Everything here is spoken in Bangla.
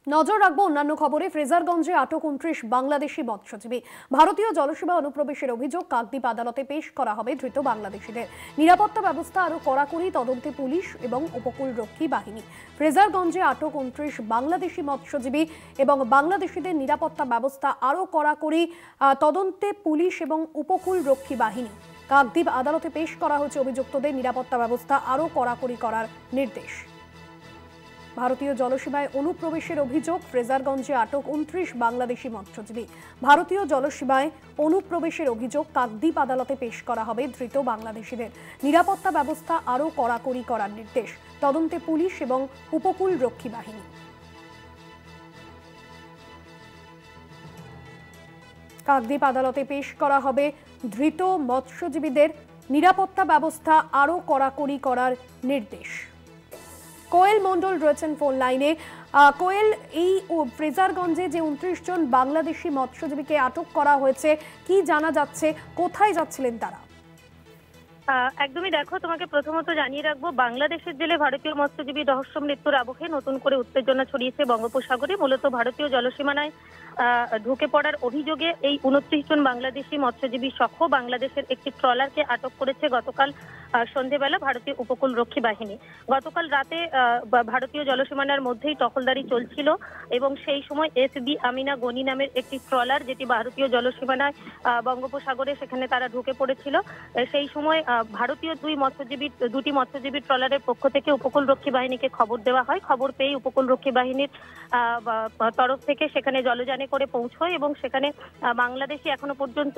নজর রাখবো অন্যান্য খবরে। ফ্রেজারগঞ্জে আটক 29 বাংলাদেশি মৎস্যজীবী। ভারতীয় জলসীমা অনুপ্রবেশের অভিযোগ কাকদ্বীপ আদালতে পেশ করা হবে ধৃত বাংলাদেশিদের। নিরাপত্তা ব্যবস্থা আরও কড়াকড়ি, তদন্তে পুলিশ এবং উপকূলরক্ষী বাহিনী। ফ্রেজারগঞ্জে আটক 29 বাংলাদেশি মৎস্যজীবী এবং বাংলাদেশিদের নিরাপত্তা ব্যবস্থা আরও কড়াকড়ি, তদন্তে পুলিশ এবং উপকূলরক্ষী বাহিনী। কাকদ্বীপ আদালতে পেশ করা হয়েছে অভিযুক্তদের নিরাপত্তা ব্যবস্থা আরও কড়াকড়ি করার নির্দেশ। ভারতীয় জলসীমায় অনুপ্রবেশের অভিযোগ, ফ্রেজারগঞ্জে আটক 29 বাংলাদেশি মৎস্যজীবী। ভারতীয় জলসীমায় অনুপ্রবেশের অভিযোগ কাকদ্বীপ আদালতে পেশ করা হবে ধৃত বাংলাদেশিদের। নিরাপত্তা ব্যবস্থা আরও কড়াকড়ি করার নির্দেশ, তদন্তে পুলিশ এবং উপকূলরক্ষী বাহিনী। কাকদ্বীপ আদালতে পেশ করা হবে ধৃত মৎস্যজীবীদের। নিরাপত্তা ব্যবস্থা আরও কড়াকড়ি করার নির্দেশ। কোয়েল মণ্ডল রয়েছেন ফোন লাইনে। কোয়েল, এই ফ্রেজারগঞ্জে যে 29 জন বাংলাদেশি মৎস্যজীবীকে আটক করা হয়েছে, কি জানা যাচ্ছে, কোথায় যাচ্ছিলেন তারা? একদমই, দেখো, তোমাকে প্রথমত জানিয়ে রাখবো, বাংলাদেশের জেলে ভারতীয় মৎস্যজীবী রহস্য মৃত্যুর আবহে নতুন করে উত্তেজনা ছড়িয়েছে বঙ্গোপসাগরে। মূলত ভারতীয় জলসীমানায় ঢুকে পড়ার অভিযোগে এই 29 জন বাংলাদেশি মৎস্যজীবী সহ বাংলাদেশের একটি ট্রলারকে আটক করেছে গতকাল সন্ধেবেলা ভারতীয় উপকূলরক্ষী বাহিনী। গতকাল রাতে ভারতীয় জলসীমানার মধ্যেই টহলদারি চলছিল এবং সেই সময় এসবি আমিনা গনি নামের একটি ট্রলার, যেটি ভারতীয় জলসীমানায় বঙ্গোপসাগরে, সেখানে তারা ঢুকে পড়েছিল। সেই সময় ভারতীয় দুটি মৎস্যজীবী ট্রলারের পক্ষ থেকে উপকূলরক্ষী বাহিনীকে খবর দেওয়া হয়। খবর পেয়ে উপকূলরক্ষী বাহিনীর তরফ থেকে সেখানে জলযানে করে পৌঁছয় এবং সেখানে বাংলাদেশি এখনো পর্যন্ত